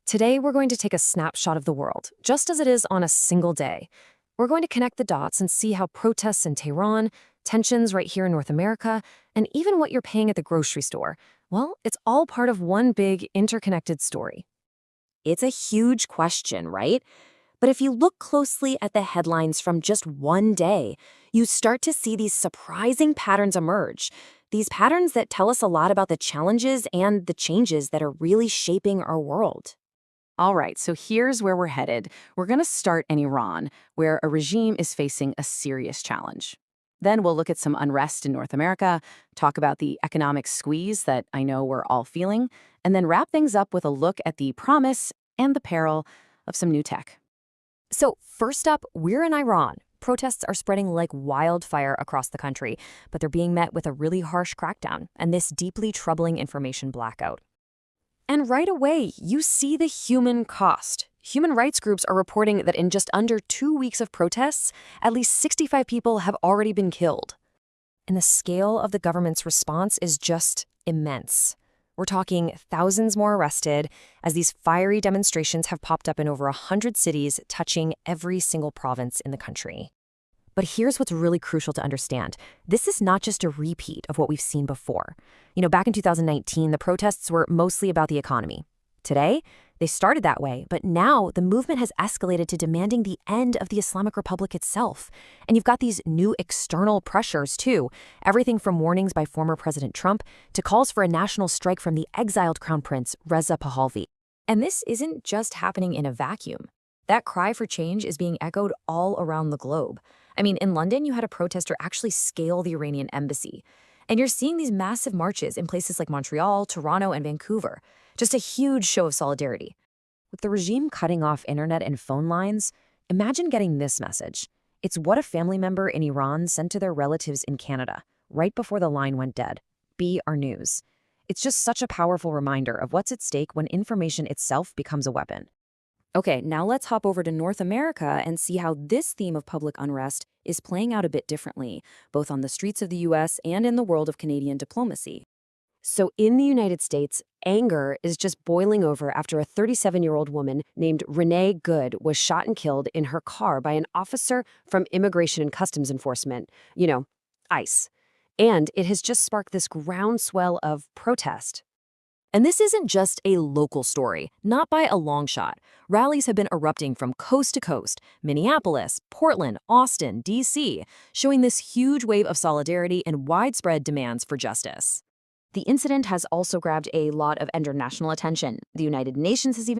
Today, we're going to take a snapshot of the world, just as it is on a single day. We're going to connect the dots and see how protests in Tehran, tensions right here in North America, and even what you're paying at the grocery store, well, it's all part of one big, interconnected story. It's a huge question, right? But if you look closely at the headlines from just one day, you start to see these surprising patterns emerge. These patterns that tell us a lot about the challenges and the changes that are really shaping our world. All right, so here's where we're headed. We're going to start in Iran, where a regime is facing a serious challenge. Then we'll look at some unrest in North America, talk about the economic squeeze that I know we're all feeling, and then wrap things up with a look at the promise and the peril of some new tech. So, first up, we're in Iran. Protests are spreading like wildfire across the country, but they're being met with a really harsh crackdown and this deeply troubling information blackout. And right away, you see the human cost. Human rights groups are reporting that in just under 2 weeks of protests, at least 65 people have already been killed. And the scale of the government's response is just immense. We're talking thousands more arrested as these fiery demonstrations have popped up in over 100 cities, touching every single province in the country. But here's what's really crucial to understand. This is not just a repeat of what we've seen before. Back in 2019, the protests were mostly about the economy. Today, they started that way, but now the movement has escalated to demanding the end of the Islamic Republic itself. And you've got these new external pressures, too. Everything from warnings by former President Trump to calls for a national strike from the exiled Crown Prince, Reza Pahlavi. And this isn't just happening in a vacuum. That cry for change is being echoed all around the globe. In London, you had a protester actually scale the Iranian embassy. And you're seeing these massive marches in places like Montreal, Toronto, and Vancouver. Just a huge show of solidarity. With the regime cutting off internet and phone lines, imagine getting this message. It's what a family member in Iran sent to their relatives in Canada, right before the line went dead. Be our news. It's just such a powerful reminder of what's at stake when information itself becomes a weapon. Okay, now let's hop over to North America and see how this theme of public unrest is playing out a bit differently, both on the streets of the US and in the world of Canadian diplomacy. So in the United States, anger is just boiling over after a 37-year-old woman named Renee Good was shot and killed in her car by an officer from Immigration and Customs Enforcement, ICE. And it has just sparked this groundswell of protest. And this isn't just a local story, not by a long shot. Rallies have been erupting from coast to coast, Minneapolis, Portland, Austin, D.C., showing this huge wave of solidarity and widespread demands for justice. The incident has also grabbed a lot of international attention. The United Nations has even